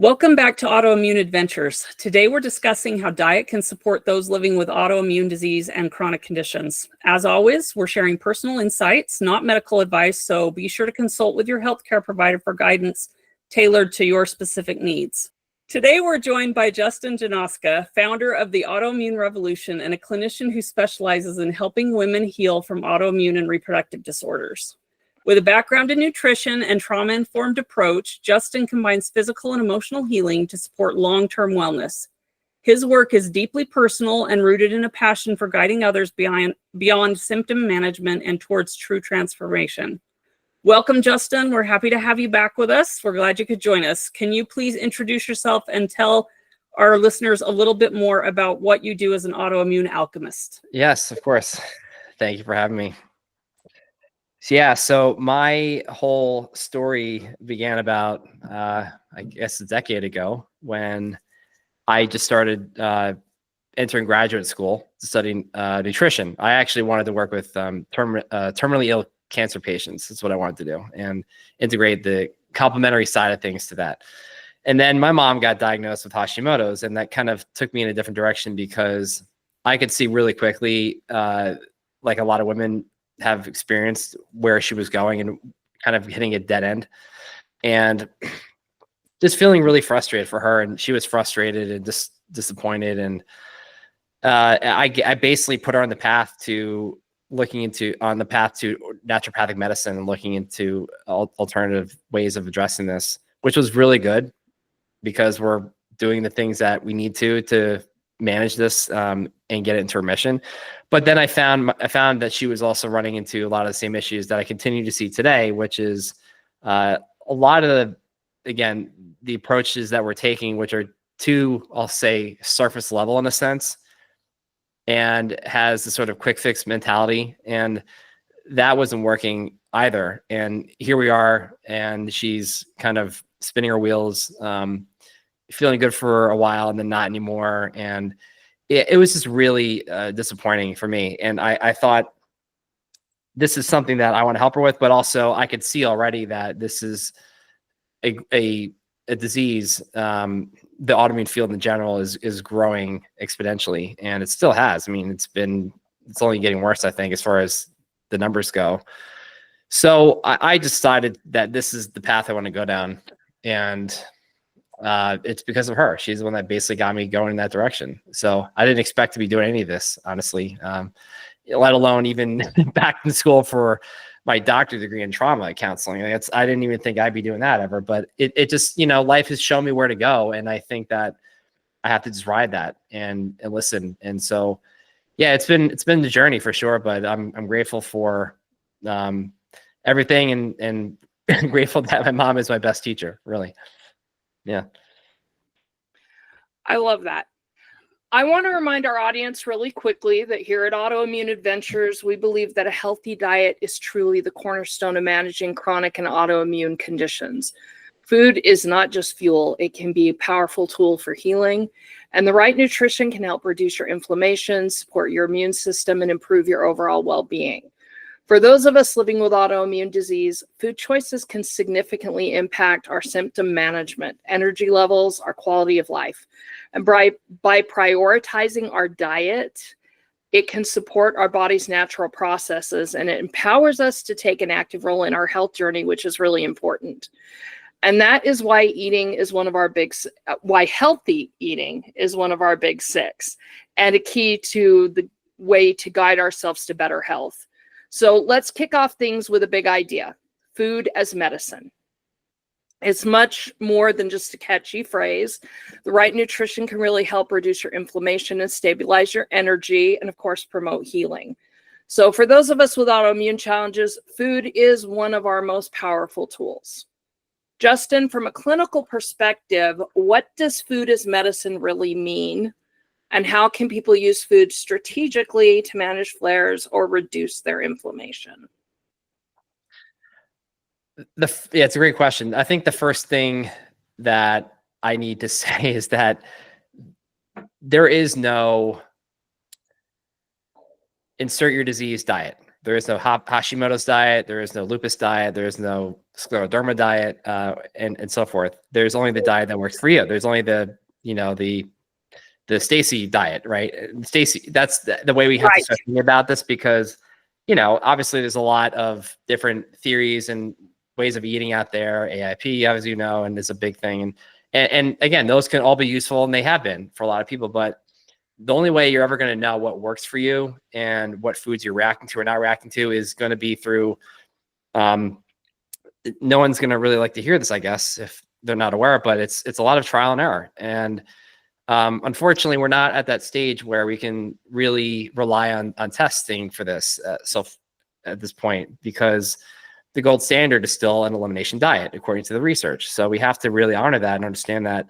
Welcome back to Autoimmune Adventures. Today we're discussing how diet can support those living with autoimmune disease and chronic conditions. As always, we're sharing personal insights, not medical advice, so be sure to consult with your healthcare provider for guidance tailored to your specific needs. Today we're joined by Justin Janoska, founder of the Autoimmune Revolution and a clinician who specializes in helping women heal from autoimmune and reproductive disorders. With a background in nutrition and trauma-informed approach, Justin combines physical and emotional healing to support long-term wellness. His work is deeply personal and rooted in a passion for guiding others beyond symptom management and towards true transformation. Welcome, Justin. We're happy to have you back with us. We're glad you could join us. Can you please introduce yourself and tell our listeners a little bit more about what you do as an autoimmune alchemist? Yes, of course. Thank you for having me. So my whole story began about, I guess, a decade ago when I just started entering graduate school studying nutrition. I actually wanted to work with terminally ill cancer patients. That's what I wanted to do, and integrate the complementary side of things to that. And then my mom got diagnosed with Hashimoto's, and that kind of took me in a different direction because I could see really quickly, like a lot of women have experienced, where she was going and kind of hitting a dead end, and just feeling really frustrated for her. And she was frustrated and just disappointed. And I basically put her on the path to naturopathic medicine and looking into alternative ways of addressing this, which was really good because we're doing the things that we need to manage this and get it into remission. But then I found that she was also running into a lot of the same issues that I continue to see today, which is a lot of the approaches that we're taking, which are too, I'll say, surface level in a sense, and has the sort of quick fix mentality, and that wasn't working either. And here we are, and she's kind of spinning her wheels, feeling good for a while and then not anymore. And it was just really disappointing for me. And I thought, this is something that I want to help her with, but also I could see already that this is a disease. The autoimmune field in general is growing exponentially, and it still has. I mean, it's only getting worse, I think, as far as the numbers go. So I decided that this is the path I want to go down. And it's because of her. She's the one that basically got me going in that direction. So I didn't expect to be doing any of this, honestly, let alone even back in school for my doctorate degree in trauma counseling. I didn't even think I'd be doing that ever, but it just, life has shown me where to go. And I think that I have to just ride that and listen. And so, yeah, it's been the journey for sure, but I'm grateful for everything, and grateful that my mom is my best teacher, really. Yeah. I love that. I want to remind our audience really quickly that here at Autoimmune Adventures, we believe that a healthy diet is truly the cornerstone of managing chronic and autoimmune conditions. Food is not just fuel. It can be a powerful tool for healing, and the right nutrition can help reduce your inflammation, support your immune system, and improve your overall well-being. For those of us living with autoimmune disease, food choices can significantly impact our symptom management, energy levels, our quality of life. And by prioritizing our diet, it can support our body's natural processes, and it empowers us to take an active role in our health journey, which is really important. And that is why why healthy eating is one of our big six, and a key to the way to guide ourselves to better health. So let's kick off things with a big idea: food as medicine. It's much more than just a catchy phrase. The right nutrition can really help reduce your inflammation and stabilize your energy, and of course, promote healing. So for those of us with autoimmune challenges, food is one of our most powerful tools. Justin, from a clinical perspective, what does food as medicine really mean? And how can people use food strategically to manage flares or reduce their inflammation? It's a great question. I think the first thing that I need to say is that there is no insert your disease diet, There is no Hashimoto's diet. There is no lupus diet. There is no scleroderma diet, and so forth. There's only the diet that works for you. There's only the Stacy diet, right? Stacy, that's the way we have to start thinking about this, because, obviously there's a lot of different theories and ways of eating out there. AIP, as you know, and is a big thing. And again, those can all be useful, and they have been for a lot of people, but the only way you're ever going to know what works for you and what foods you're reacting to or not reacting to is going to be through, no one's going to really like to hear this, I guess, if they're not aware, but it's a lot of trial and error. And unfortunately, we're not at that stage where we can really rely on testing for this. So at this point, because the gold standard is still an elimination diet, according to the research. So we have to really honor that and understand that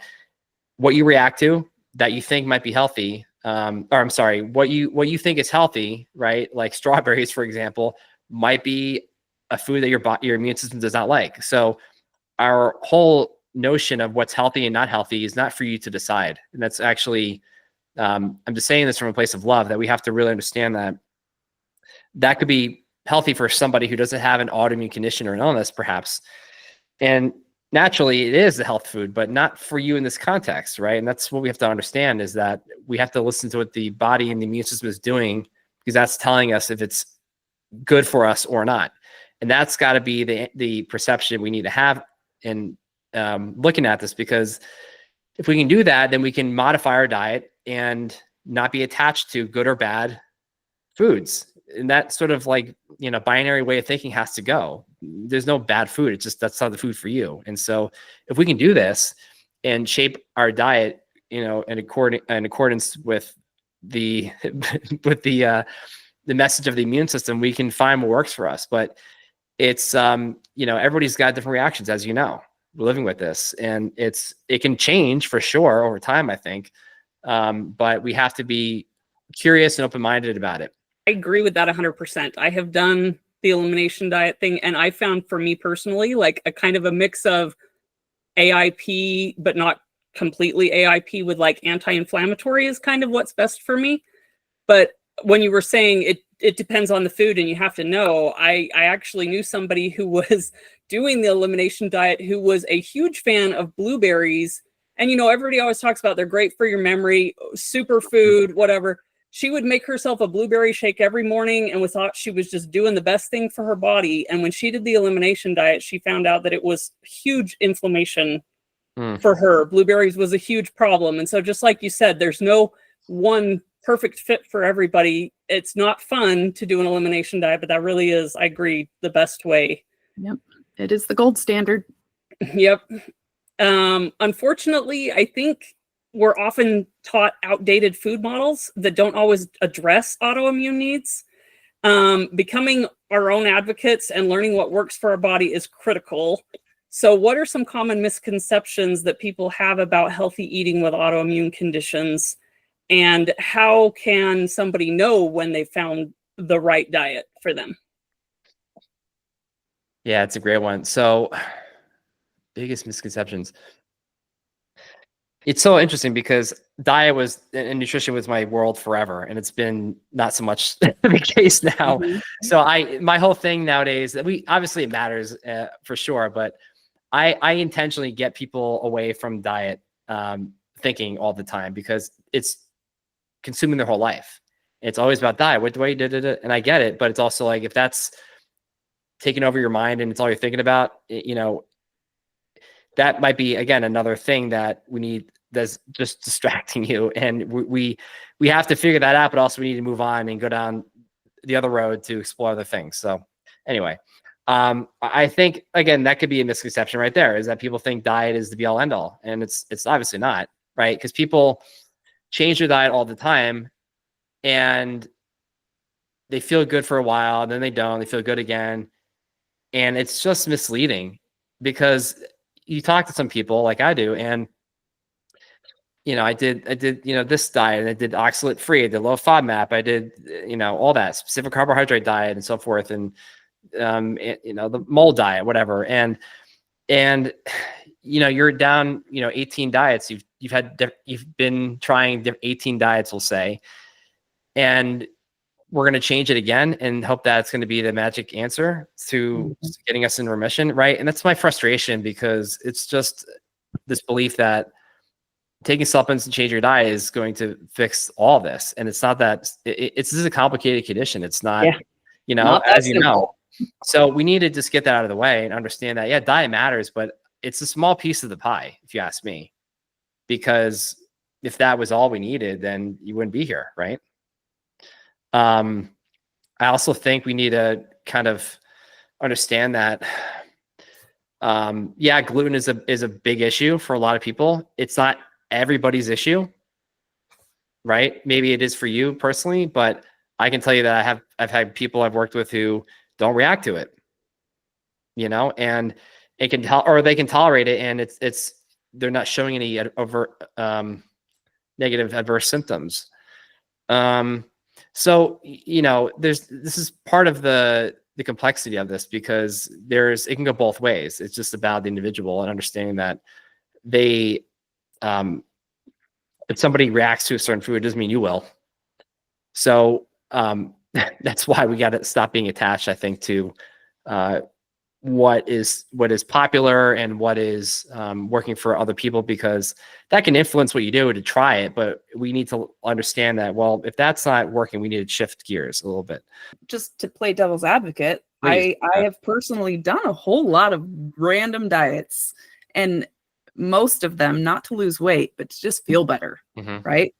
what you react to that you think might be healthy, what you think is healthy, right? Like strawberries, for example, might be a food that your immune system does not like. So our whole notion of what's healthy and not healthy is not for you to decide. And that's actually, I'm just saying this from a place of love, that we have to really understand that could be healthy for somebody who doesn't have an autoimmune condition or an illness, perhaps. And naturally it is a health food, but not for you in this context, right? And that's what we have to understand, is that we have to listen to what the body and the immune system is doing, because that's telling us if it's good for us or not. And that's got to be the perception we need to have in looking at this, because if we can do that, then we can modify our diet and not be attached to good or bad foods. And that sort of binary way of thinking has to go. There's no bad food. It's just, that's not the food for you. And so if we can do this and shape our diet, in accordance with the message of the immune system, we can find what works for us. But it's, everybody's got different reactions, as you know. We're living with this, and it can change for sure over time, I think. But we have to be curious and open-minded about it. I agree with that 100%. I have done the elimination diet thing, and I found, for me personally, like a kind of a mix of AIP, but not completely AIP, with like anti-inflammatory is kind of what's best for me. But when you were saying it depends on the food and you have to know, I actually knew somebody who was doing the elimination diet who was a huge fan of blueberries. And, everybody always talks about they're great for your memory, superfood, whatever. She would make herself a blueberry shake every morning and thought she was just doing the best thing for her body. And when she did the elimination diet, she found out that it was huge inflammation for her. Blueberries was a huge problem. And so just like you said, there's no one perfect fit for everybody. It's not fun to do an elimination diet, but that really is, I agree, the best way. Yep. It is the gold standard. Yep. Unfortunately, I think we're often taught outdated food models that don't always address autoimmune needs. Becoming our own advocates and learning what works for our body is critical. So what are some common misconceptions that people have about healthy eating with autoimmune conditions? And how can somebody know when they found the right diet for them? Yeah, it's a great one. So, biggest misconceptions. It's so interesting because diet and nutrition was my world forever, and it's been not so much the case now. Mm-hmm. So my whole thing nowadays, obviously it matters for sure, but I intentionally get people away from diet thinking all the time, because it's consuming their whole life. It's always about diet. What do I do? And I get it, but it's also like, if that's taking over your mind and it's all you're thinking about, that might be, again, another thing that we need that's just distracting you. And we have to figure that out, but also we need to move on and go down the other road to explore other things. So anyway, I think, again, that could be a misconception right there, is that people think diet is the be all end all. And it's obviously not, right? Because people change their diet all the time and they feel good for a while, and then they don't, they feel good again. And it's just misleading, because you talk to some people like I do, and I did this diet, and I did oxalate free, I did low FODMAP, I did all that specific carbohydrate diet and so forth, and the mold diet, whatever, and you're down 18 diets. You've been trying 18 diets, we'll say, and we're going to change it again and hope that it's going to be the magic answer to getting us in remission, right? And that's my frustration, because it's just this belief that taking supplements and change your diet is going to fix all this. And it's not that. This is a complicated condition. It's not, Not that as you know. So we need to just get that out of the way and understand that, yeah, diet matters, but it's a small piece of the pie, if you ask me. Because if that was all we needed, then you wouldn't be here, right? I also think we need to kind of understand that, gluten is a big issue for a lot of people. It's not everybody's issue, right? Maybe it is for you personally, but I can tell you that I've had people I've worked with who don't react to it, and it can or they can tolerate it, and they're not showing any overt negative adverse symptoms. So this is part of the complexity of this, because it can go both ways. It's just about the individual and understanding that if somebody reacts to a certain food, it doesn't mean you will. So that's why we got to stop being attached, I think, to what is popular and what is working for other people, because that can influence what you do to try it. But we need to understand that, well, if that's not working, we need to shift gears a little bit. Just to play devil's advocate, Please. I have personally done a whole lot of random diets, and most of them not to lose weight, but to just feel better, right?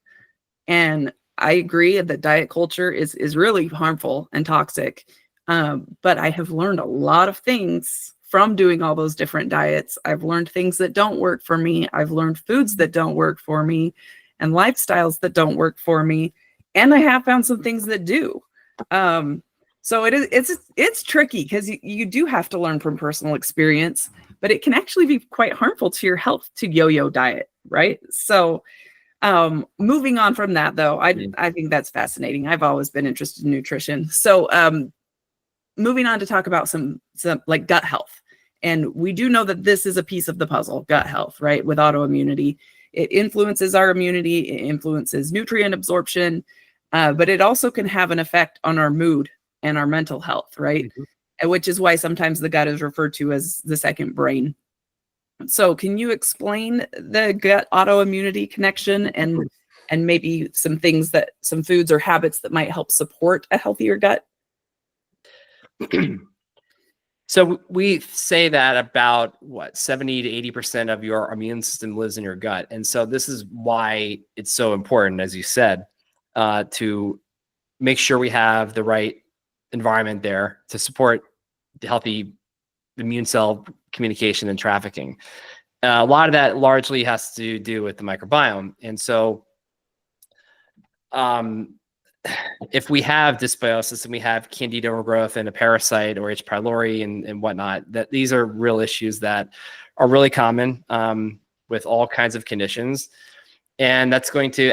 And I agree that diet culture is really harmful and toxic. But I have learned a lot of things from doing all those different diets. I've learned things that don't work for me. I've learned foods that don't work for me and lifestyles that don't work for me. And I have found some things that do. So it's tricky, because you do have to learn from personal experience, but it can actually be quite harmful to your health to yo-yo diet, right? So moving on from that, though, I think that's fascinating. I've always been interested in nutrition. So moving on to talk about some like gut health. And we do know that this is a piece of the puzzle, gut health, right? With autoimmunity, it influences our immunity, it influences nutrient absorption, but it also can have an effect on our mood and our mental health, right? And which is why sometimes the gut is referred to as the second brain. So can you explain the gut autoimmunity connection and maybe some foods or habits that might help support a healthier gut? So we say that about 70 to 80% of your immune system lives in your gut. And so this is why it's so important, as you said, to make sure we have the right environment there to support the healthy immune cell communication and trafficking. A lot of that largely has to do with the microbiome. And so if we have dysbiosis and we have candida overgrowth and a parasite or H. pylori and whatnot, that these are real issues that are really common with all kinds of conditions. And that's going to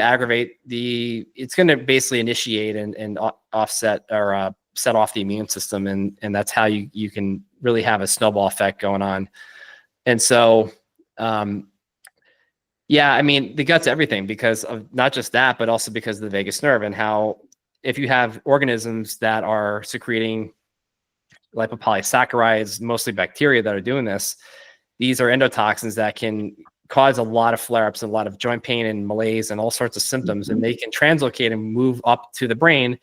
it's going to basically initiate and offset or set off the immune system. And that's how you can really have a snowball effect going on. And so, the gut's everything, because of not just that, but also because of the vagus nerve, and how if you have organisms that are secreting lipopolysaccharides, mostly bacteria that are doing this, these are endotoxins that can cause a lot of flare-ups and a lot of joint pain and malaise and all sorts of symptoms, and they can translocate and move up to the brain.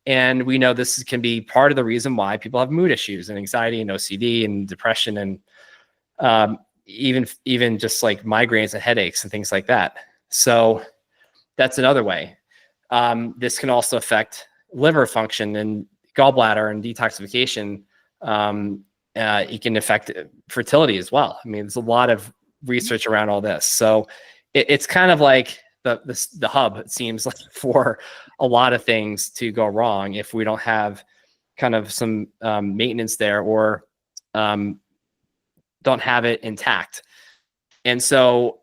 And we know this can be part of the reason why people have mood issues and anxiety and OCD and depression and even just like migraines and headaches and things like that. So that's another way. This can also affect liver function and gallbladder and detoxification. It can affect fertility as well. I mean, there's a lot of research around all this. So it's kind of like the hub, it seems like, for a lot of things to go wrong if we don't have kind of some maintenance there, or don't have it intact. And so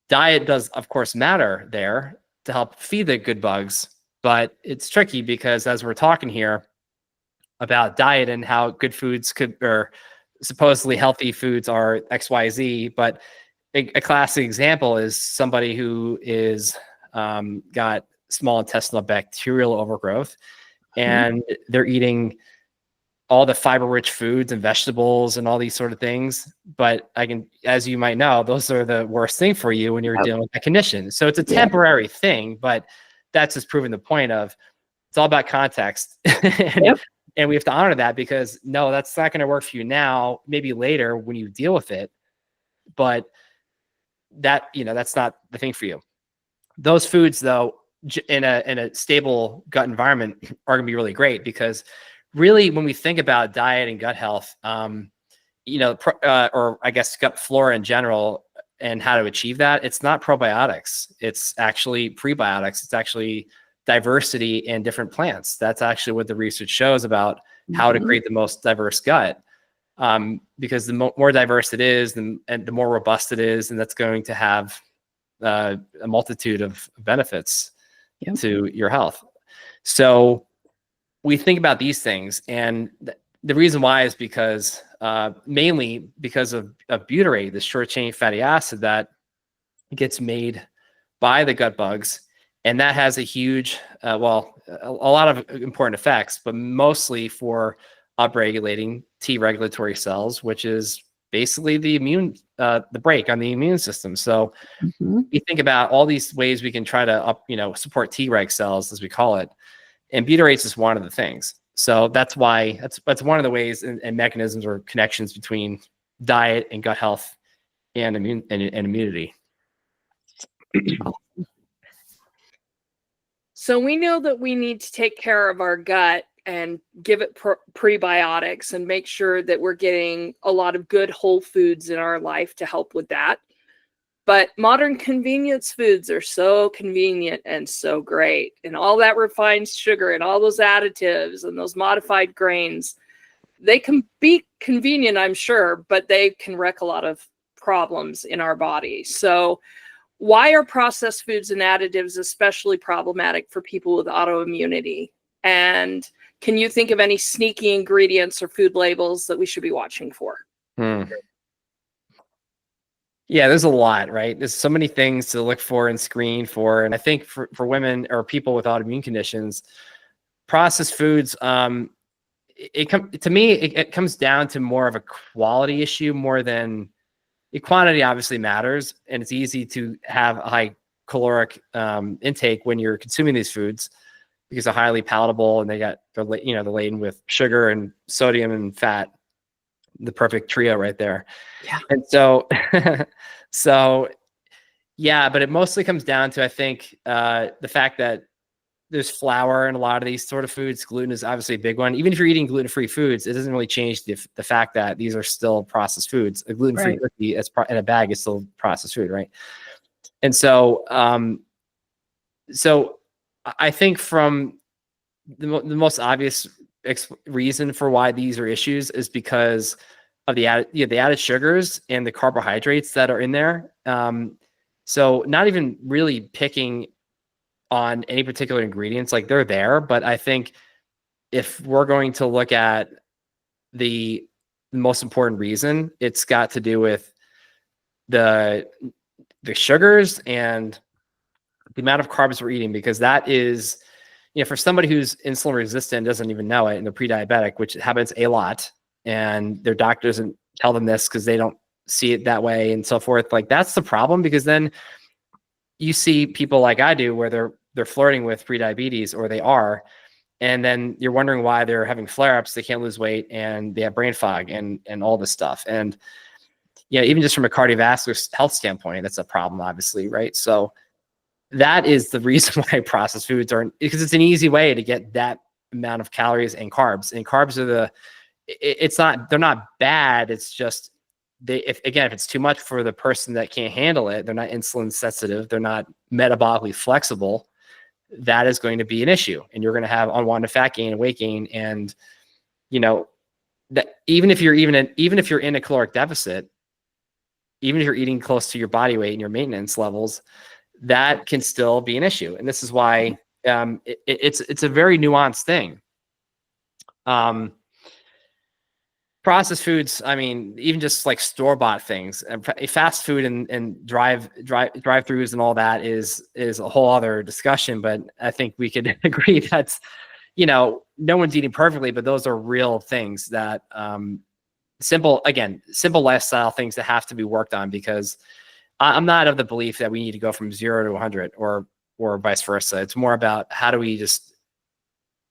diet does, of course, matter there to help feed the good bugs, but it's tricky because as we're talking here about diet and how good foods or supposedly healthy foods are XYZ, but a classic example is somebody who is got small intestinal bacterial overgrowth, and they're eating all the fiber-rich foods and vegetables and all these sort of things. But as you might know, those are the worst thing for you when you're dealing with that condition. So it's a temporary thing, but that's just proving the point of it's all about context. And we have to honor that, because no, that's not going to work for you now, maybe later when you deal with it. But that's not the thing for you. Those foods, though, in a stable gut environment are going to be really great, because really, when we think about diet and gut health, or I guess gut flora in general, and how to achieve that, it's not probiotics. It's actually prebiotics. It's actually diversity in different plants. That's actually what the research shows about how to create the most diverse gut. Because the more diverse it is, and the more robust it is, and that's going to have a multitude of benefits to your health. So we think about these things, and the reason why is because mainly because of butyrate, the short chain fatty acid that gets made by the gut bugs, and that has a huge, a lot of important effects, but mostly for upregulating T regulatory cells, which is basically the brake on the immune system. So we think about all these ways we can try to support T reg cells, as we call it. And butyrate is one of the things. So that's why that's one of the ways and mechanisms or connections between diet and gut health and immunity. So we know that we need to take care of our gut and give it prebiotics and make sure that we're getting a lot of good whole foods in our life to help with that. But modern convenience foods are so convenient and so great. And all that refined sugar and all those additives and those modified grains, they can be convenient, I'm sure, but they can wreak a lot of problems in our body. So why are processed foods and additives especially problematic for people with autoimmunity? And can you think of any sneaky ingredients or food labels that we should be watching for? Yeah, there's a lot, right? There's so many things to look for and screen for. And I think for women or people with autoimmune conditions, processed foods, to me, it comes down to more of a quality issue more than the quantity. Obviously matters, and it's easy to have a high caloric intake when you're consuming these foods, because they're highly palatable and they're laden with sugar and sodium and fat, the perfect trio right there. Yeah. And so, but it mostly comes down to, I think, the fact that there's flour in a lot of these sort of foods. Gluten is obviously a big one. Even if you're eating gluten-free foods, it doesn't really change the fact that these are still processed foods. A gluten-free cookie in a bag is still processed food, right? And so, I think from the most obvious reason for why these are issues is because of the added sugars and the carbohydrates that are in there. So not even really picking on any particular ingredients, like they're there, but I think if we're going to look at the most important reason, it's got to do with the sugars and the amount of carbs we're eating, because that is, for somebody who's insulin resistant, doesn't even know it, and they're pre-diabetic, which happens a lot, and their doctor doesn't tell them this because they don't see it that way and so forth. Like, that's the problem, because then you see people like I do where they're flirting with prediabetes, or they are, and then you're wondering why they're having flare-ups, they can't lose weight, and they have brain fog and all this stuff. And even just from a cardiovascular health standpoint, that's a problem, obviously, right? So that is the reason why processed foods because it's an easy way to get that amount of calories and carbs. And carbs are they're not bad. It's just, if it's too much for the person that can't handle it, they're not insulin sensitive, they're not metabolically flexible, that is going to be an issue. And you're going to have unwanted fat gain and weight gain. And, that even if you're in a caloric deficit, even if you're eating close to your body weight and your maintenance levels, that can still be an issue. And this is why it's a very nuanced thing. Processed foods, I mean, even just like store-bought things, fast food and drive-throughs and all that is a whole other discussion. But I think we could agree that's, no one's eating perfectly, but those are real things that simple lifestyle things that have to be worked on, because I'm not of the belief that we need to go from 0 to 100 or vice versa. It's more about how do we just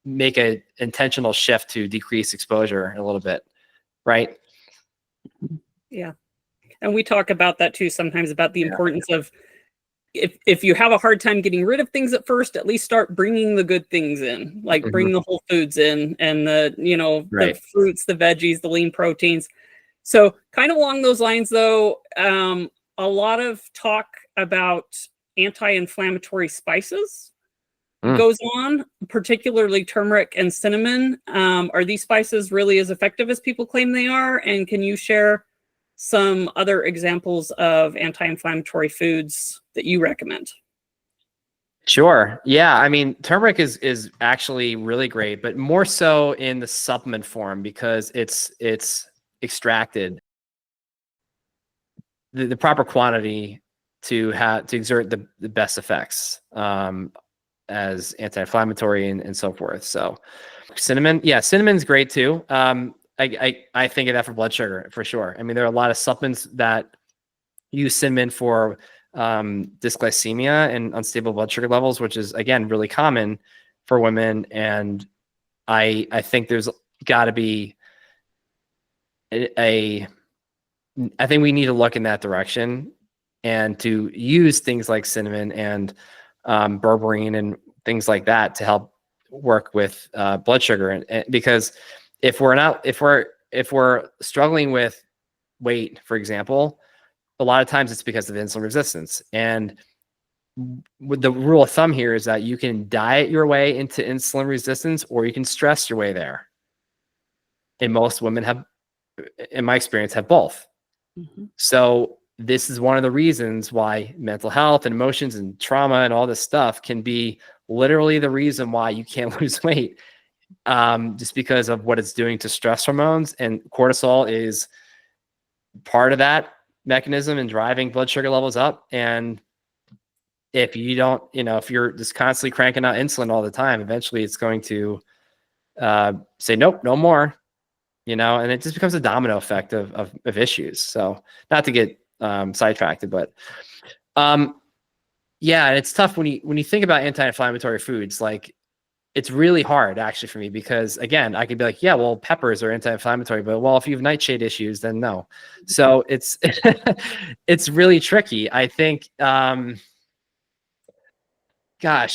make an intentional shift to decrease exposure a little bit, right? Yeah. And we talk about that too sometimes, about the importance of, if you have a hard time getting rid of things at first, at least start bringing the good things in, like bring the whole foods in, and the, the fruits, the veggies, the lean proteins. So kind of along those lines though, a lot of talk about anti-inflammatory spices goes on, particularly turmeric and cinnamon. Are these spices really as effective as people claim they are? And can you share some other examples of anti-inflammatory foods that you recommend? Sure. Yeah. I mean, turmeric is actually really great, but more so in the supplement form, because it's extracted the proper quantity to exert the best effects as anti-inflammatory and so forth. So cinnamon, cinnamon's great too. I think of that for blood sugar for sure. I mean, there are a lot of supplements that use cinnamon for dysglycemia and unstable blood sugar levels, which is again really common for women. And I think there's got to be I think we need to look in that direction and to use things like cinnamon and berberine and things like that to help work with blood sugar. And because if we're struggling with weight, for example, a lot of times it's because of insulin resistance. And the rule of thumb here is that you can diet your way into insulin resistance, or you can stress your way there. And most women have, in my experience, have both. So this is one of the reasons why mental health and emotions and trauma and all this stuff can be literally the reason why you can't lose weight, just because of what it's doing to stress hormones. And cortisol is part of that mechanism in driving blood sugar levels up. And if you don't, if you're just constantly cranking out insulin all the time, eventually it's going to say, nope, no more, and it just becomes a domino effect of issues. So not to get sidetracked, but yeah, it's tough when you think about anti-inflammatory foods. Like, it's really hard actually for me, because again, I could be like, yeah, well, peppers are anti-inflammatory, but well, if you have nightshade issues, then no. So it's it's really tricky. I think, gosh,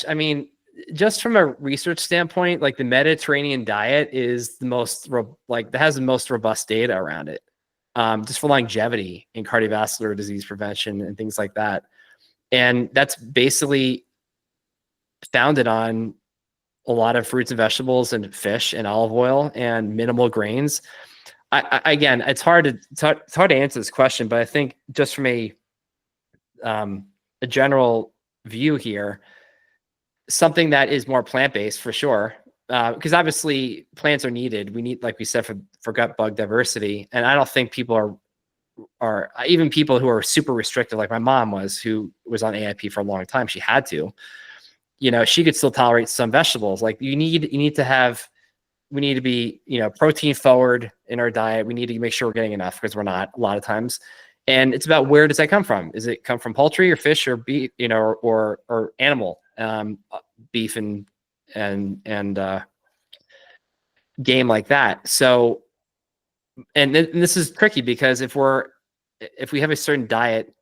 I mean, just from a research standpoint, like the Mediterranean diet is the most that has the most robust data around it, just for longevity and cardiovascular disease prevention and things like that. And that's basically founded on a lot of fruits and vegetables and fish and olive oil and minimal grains. Again, it's hard to answer this question, but I think just from a general view here, something that is more plant-based for sure, because obviously plants are needed. We need, like we said, for gut bug diversity. And I don't think people are even people who are super restricted, like my mom was, who was on AIP for a long time. She had to, she could still tolerate some vegetables. Like we need to be, protein forward in our diet. We need to make sure we're getting enough, because we're not a lot of times. And it's about, where does that come from? Is it come from poultry or fish or beef, or animal, beef and game like that. So, and this is tricky, because if we have a certain diet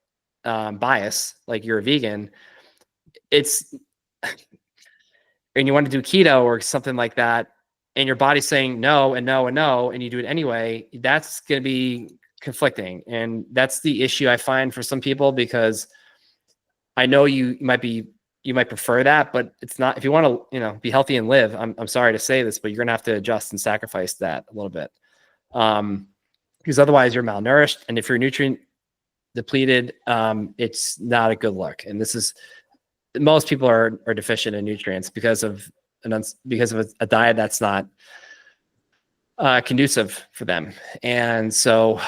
bias, like you're a vegan, and you want to do keto or something like that, and your body's saying no and no and no, and you do it anyway, that's going to be conflicting. And that's the issue I find for some people, because I know you might prefer that, but it's not. If you want to, be healthy and live, I'm sorry to say this, but you're going to have to adjust and sacrifice that a little bit. Because otherwise you're malnourished. And if you're nutrient depleted, it's not a good look. And most people are deficient in nutrients because of a diet that's not conducive for them. And so,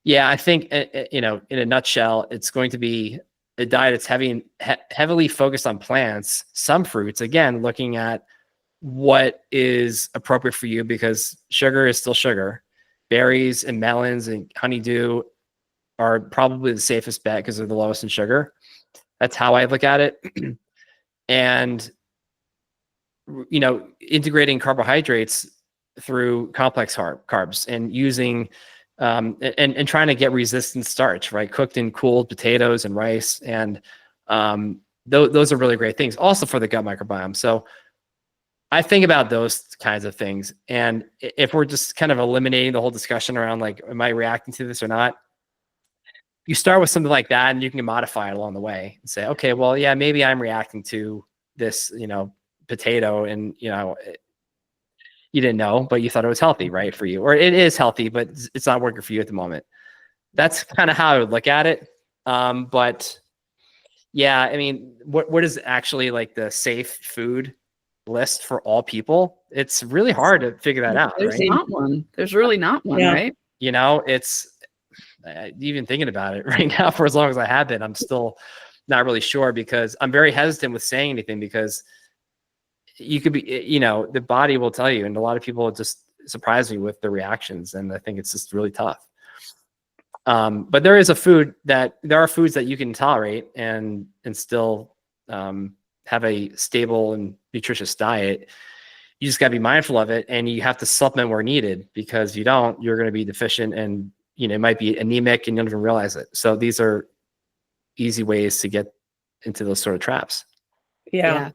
yeah, I think, in a nutshell, it's going to be a diet that's heavily focused on plants, some fruits, again, looking at what is appropriate for you, because sugar is still sugar. Berries and melons and honeydew are probably the safest bet because they're the lowest in sugar. That's how I look at it. And, integrating carbohydrates through complex carbs and using and trying to get resistant starch, right? Cooked and cooled potatoes and rice. And those are really great things also for the gut microbiome. So I think about those kinds of things. And if we're just kind of eliminating the whole discussion around like, am I reacting to this or not? You start with something like that and you can modify it along the way and say, okay, well, yeah, maybe I'm reacting to this, potato, and, you didn't know, but you thought it was healthy, right, for you, or it is healthy, but it's not working for you at the moment. That's kind of how I would look at it. But yeah, I mean, what is actually like the safe food list for all people? It's really hard to figure that out. There's right? not one. There's really not one, Yeah. right? It's even thinking about it right now for as long as I have been, I'm still not really sure, because I'm very hesitant with saying anything, because you could be, the body will tell you, and a lot of people just surprise me with the reactions, and I think it's just really tough. But there are foods that you can tolerate and still have a stable and nutritious diet. You just got to be mindful of it, and you have to supplement where needed, because if you don't, you're going to be deficient, and it might be anemic and you don't even realize it. So these are easy ways to get into those sort of traps. Yeah.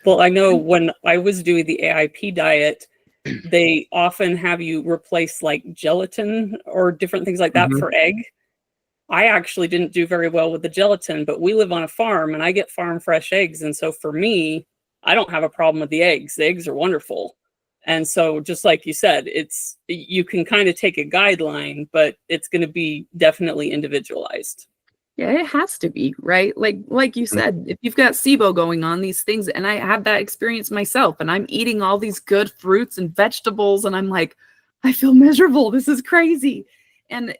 Well, I know when I was doing the AIP diet, they often have you replace like gelatin or different things like that for egg. I actually didn't do very well with the gelatin, but we live on a farm and I get farm fresh eggs. And so for me, I don't have a problem with the eggs. The eggs are wonderful. And so just like you said, you can kind of take a guideline, but it's going to be definitely individualized. Yeah, it has to be, right? Like you said, if you've got SIBO going on, these things, and I have that experience myself, and I'm eating all these good fruits and vegetables, and I'm like, I feel miserable. This is crazy. And,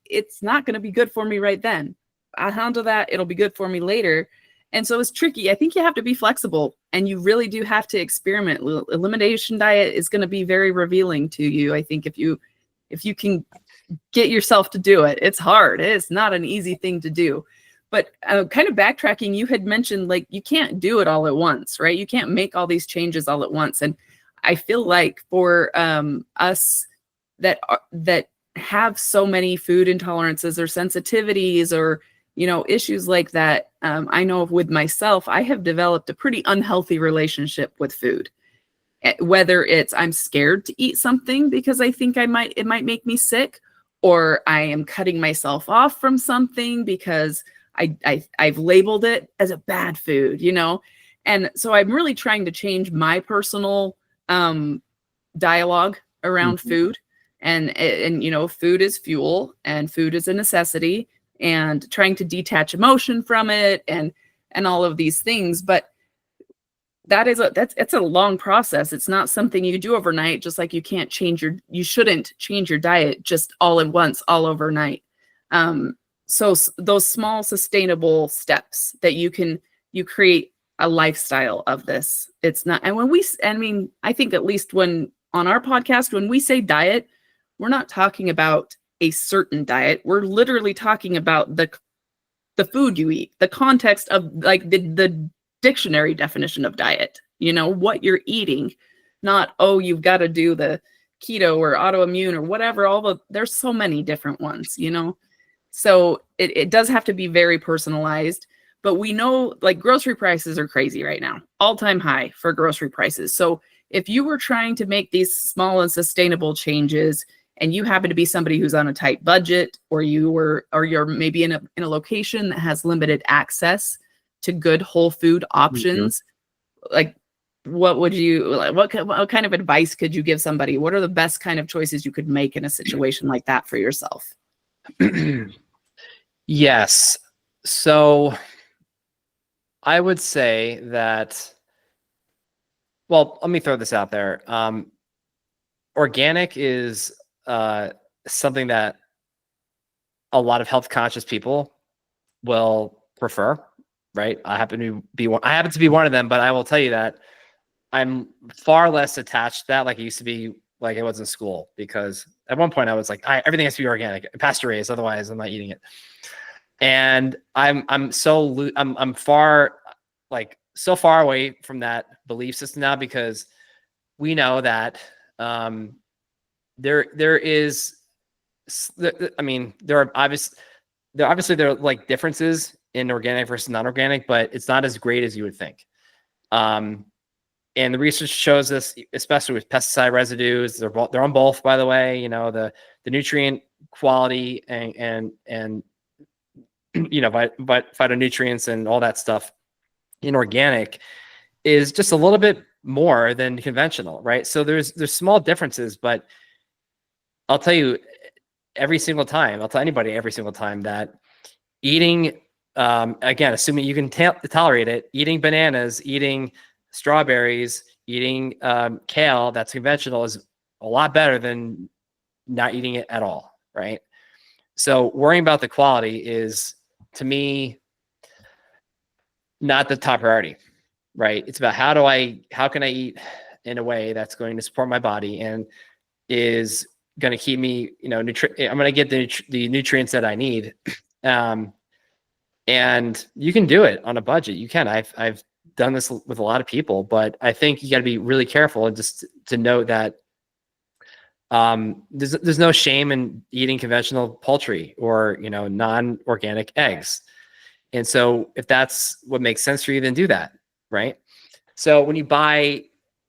it's not going to be good for me right then. I'll handle that. It'll be good for me later. And so it's tricky. I think you have to be flexible, and you really do have to experiment. Elimination diet is going to be very revealing to you. I think if you can get yourself to do it, it's hard. It's not an easy thing to do. But kind of backtracking, you had mentioned like you can't do it all at once, right? You can't make all these changes all at once. And I feel like for us that have so many food intolerances or sensitivities or issues like that, I know with myself, I have developed a pretty unhealthy relationship with food. Whether it's I'm scared to eat something because I think it might make me sick, or I am cutting myself off from something because I've labeled it as a bad food, And so I'm really trying to change my personal dialogue around food. And food is fuel, and food is a necessity, and trying to detach emotion from it and all of these things. But it's a long process. It's not something you do overnight, just like you shouldn't change your diet just all at once, all overnight. So those small sustainable steps that you create a lifestyle of this. It's not, and I think at least when on our podcast, when we say diet, we're not talking about a certain diet. We're literally talking about the food you eat, the context of like the dictionary definition of diet, what you're eating, not, you've got to do the keto or autoimmune or whatever, there's so many different ones, so it does have to be very personalized. But we know like grocery prices are crazy right now, all-time high for grocery prices. So if you were trying to make these small and sustainable changes, and you happen to be somebody who's on a tight budget, or you're maybe in a location that has limited access to good whole food options, like what kind of advice could you give somebody? What are the best kind of choices you could make in a situation like that for yourself? Yes. So I would say that, well, let me throw this out there. Organic is something that a lot of health conscious people will prefer, right? I happen to be one of them, but I will tell you that I'm far less attached to that like I used to be, like I was in school, because at one point I was like, everything has to be organic, pasture raised, otherwise I'm not eating it. And I'm far, like so far away from that belief system now, because we know that there is, I mean, there are like differences in organic versus non-organic, but it's not as great as you would think. And the research shows this, especially with pesticide residues. They're on both, by the way. You know, the nutrient quality and you know, phytonutrients and all that stuff in organic is just a little bit more than conventional, right? So there's small differences, but I'll tell you every single time, I'll tell anybody every single time that eating, again, assuming you can tolerate it, eating bananas, eating strawberries, eating kale that's conventional is a lot better than not eating it at all, right? So worrying about the quality is, to me, not the top priority, right? It's about how can I eat in a way that's going to support my body and is going to keep me, you know, I'm going to get the nutrients that I need. And you can do it on a budget. You can. I've done this with a lot of people, but I think you got to be really careful and just to note that there's no shame in eating conventional poultry or, you know, non-organic eggs. And so if that's what makes sense for you, then do that, right? So when you buy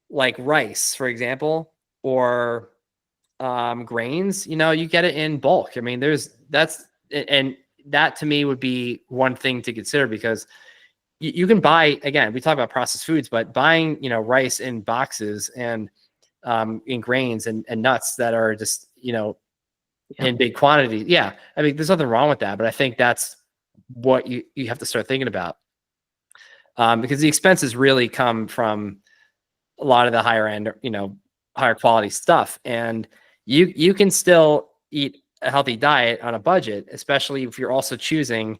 like rice, for example, or grains, you know, you get it in bulk. I mean, and that to me would be one thing to consider, because you can buy, again, we talk about processed foods, but buying, you know, rice in boxes and in grains and nuts that are just, you know, in big quantities. Yeah. I mean, there's nothing wrong with that, but I think that's what you have to start thinking about. Because the expenses really come from a lot of the higher end, you know, higher quality stuff. And you can still eat a healthy diet on a budget, especially if you're also choosing,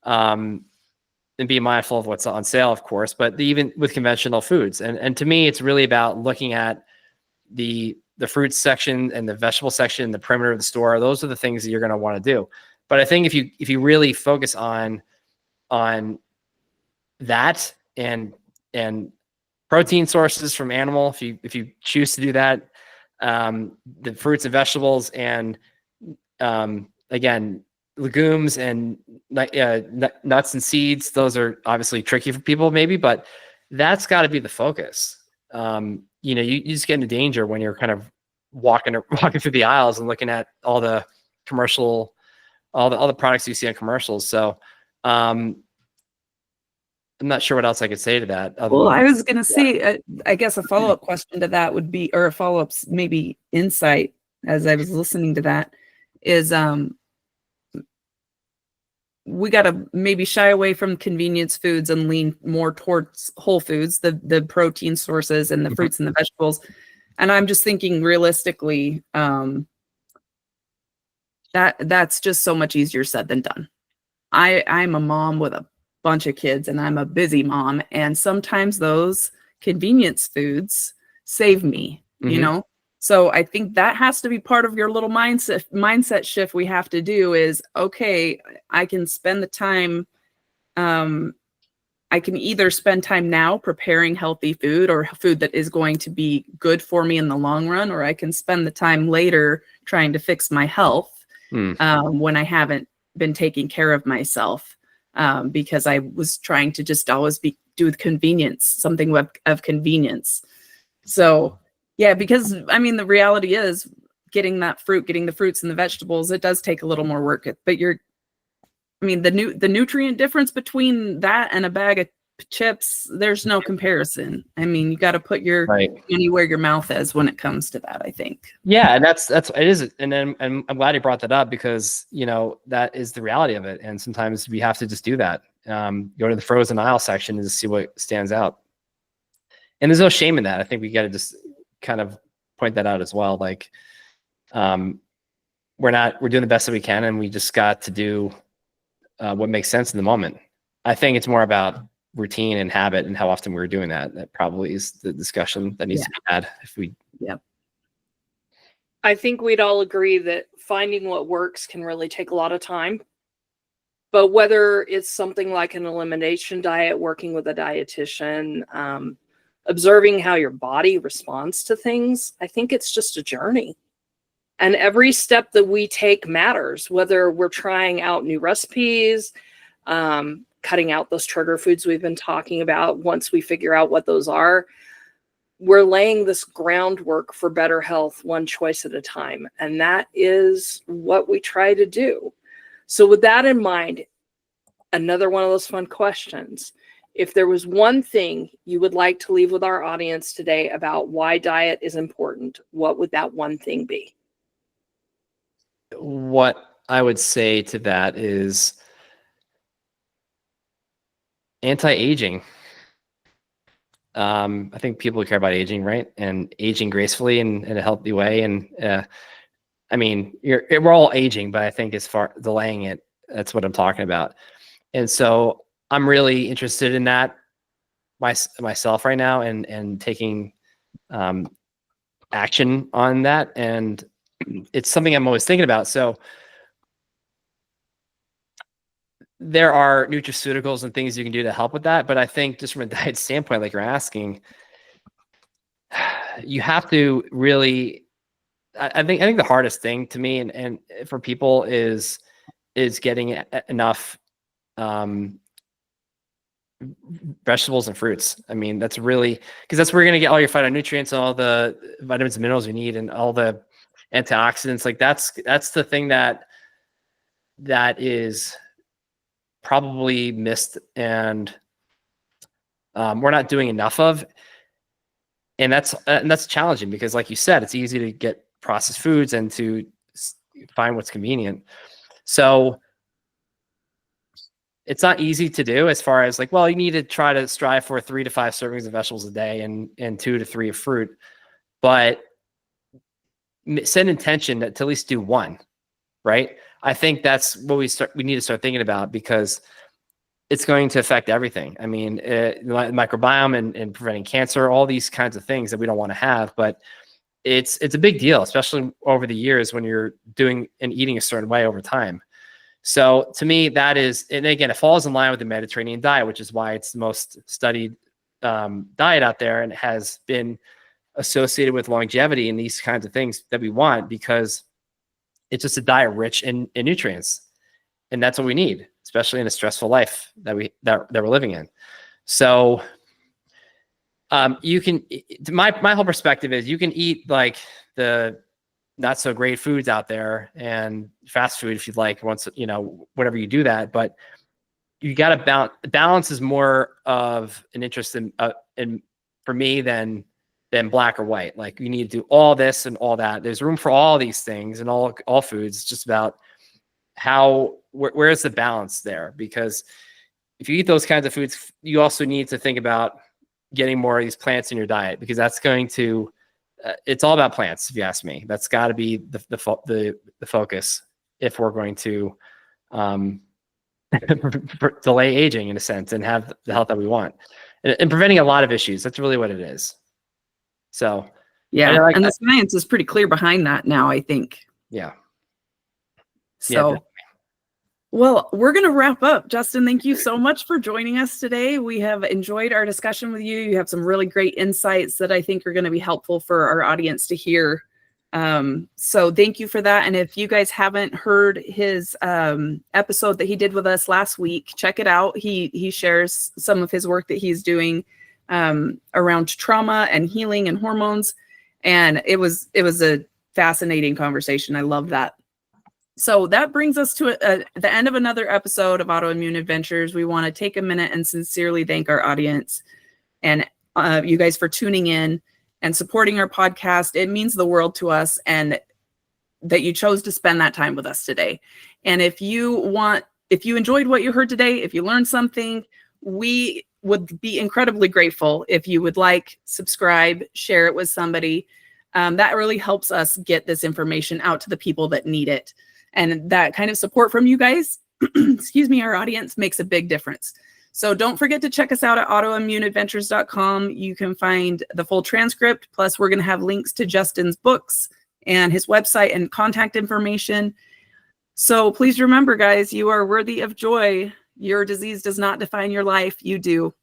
and be mindful of what's on sale, of course, but even with conventional foods. And to me, it's really about looking at the fruit section and the vegetable section and the perimeter of the store. Those are the things that you're going to want to do. But I think if you really focus on that and protein sources from animal, if you choose to do that, the fruits and vegetables, and again, legumes and nuts and seeds, those are obviously tricky for people maybe, but that's got to be the focus. You know, you just get into danger when you're kind of walking through the aisles and looking at all the products you see on commercials. So I'm not sure what else I could say to that. Well, I was going to say, I guess a follow-up question to that would be, or a follow-up maybe insight as I was listening to that, is we got to maybe shy away from convenience foods and lean more towards whole foods, the protein sources and the fruits and the vegetables. And I'm just thinking realistically, that's just so much easier said than done. I'm a mom with a bunch of kids, and I'm a busy mom, and sometimes those convenience foods save me, you know? So I think that has to be part of your little mindset shift we have to do is, okay, I can spend the time, I can either spend time now preparing healthy food or food that is going to be good for me in the long run, or I can spend the time later trying to fix my health when I haven't been taking care of myself, because I was trying to just always do with convenience, something of convenience. So yeah, because I mean, the reality is getting the fruits and the vegetables, it does take a little more work, but the nutrient difference between that and a bag of chips, there's no comparison. I mean, you got to put your money where your mouth is when it comes to that, I think. Yeah. And that's it is. And then, and I'm glad you brought that up, because, you know, that is the reality of it. And sometimes we have to just do that. Go to the frozen aisle section and just see what stands out. And there's no shame in that. I think we got to just kind of point that out as well. Like, we're doing the best that we can, and we just got to do what makes sense in the moment. I think it's more about routine and habit and how often we were doing that. That probably is the discussion that needs to be had if we. I think we'd all agree that finding what works can really take a lot of time. But whether it's something like an elimination diet, working with a dietitian, observing how your body responds to things, I think it's just a journey. And every step that we take matters, whether we're trying out new recipes, cutting out those trigger foods we've been talking about. Once we figure out what those are, we're laying this groundwork for better health, one choice at a time. And that is what we try to do. So with that in mind, another one of those fun questions. If there was one thing you would like to leave with our audience today about why diet is important, what would that one thing be? What I would say to that is anti-aging. I think people care about aging, right? And aging gracefully and in a healthy way. And I mean, we're all aging, but I think as far delaying it, that's what I'm talking about. And so I'm really interested in that myself right now and taking action on that. And it's something I'm always thinking about. So there are nutraceuticals and things you can do to help with that. But I think just from a diet standpoint, like you're asking, you have to really, I think the hardest thing to me and for people is getting enough vegetables and fruits. I mean, that's really, because that's where you're going to get all your phytonutrients and all the vitamins and minerals you need and all the antioxidants. Like that's the thing that is probably missed and we're not doing enough of. And that's challenging because like you said, it's easy to get processed foods and to find what's convenient. So it's not easy to do as far as like, well, you need to try to strive for 3 to 5 servings of vegetables a day and 2 to 3 of fruit, but set intention to at least do one, right? I think that's what we need to start thinking about because it's going to affect everything. I mean, the microbiome and preventing cancer, all these kinds of things that we don't want to have, but it's a big deal, especially over the years when you're doing and eating a certain way over time. So to me, that is, and again, it falls in line with the Mediterranean diet, which is why it's the most studied diet out there and has been associated with longevity and these kinds of things that we want because it's just a diet rich in nutrients. And that's what we need, especially in a stressful life that we're living in. So you can, my whole perspective is you can eat like the not so great foods out there and fast food if you'd like once, whatever you do that, but you got to balance is more of an interest in for me than black or white. Like you need to do all this and all that. There's room for all these things and all foods. It's just about where is the balance there? Because if you eat those kinds of foods, you also need to think about getting more of these plants in your diet because that's going to, it's all about plants. If you ask me, that's got to be the focus if we're going to delay aging in a sense and have the health that we want and preventing a lot of issues. That's really what it is. So yeah, and the science is pretty clear behind that now, I think. Yeah. So, well, we're going to wrap up. Justin, thank you so much for joining us today. We have enjoyed our discussion with you. You have some really great insights that I think are going to be helpful for our audience to hear. So thank you for that. And if you guys haven't heard his episode that he did with us last week, check it out. He shares some of his work that he's doing around trauma and healing and hormones. And it was a fascinating conversation. I love that. So that brings us to the end of another episode of Autoimmune Adventures. We want to take a minute and sincerely thank our audience and you guys for tuning in and supporting our podcast. It means the world to us and that you chose to spend that time with us today. And if you enjoyed what you heard today, if you learned something, we would be incredibly grateful if you would like, subscribe, share it with somebody. That really helps us get this information out to the people that need it. And that kind of support from you guys, excuse me, our audience makes a big difference. So don't forget to check us out at autoimmuneadventures.com. You can find the full transcript. Plus, we're going to have links to Justin's books and his website and contact information. So please remember, guys, you are worthy of joy. Your disease does not define your life. You do.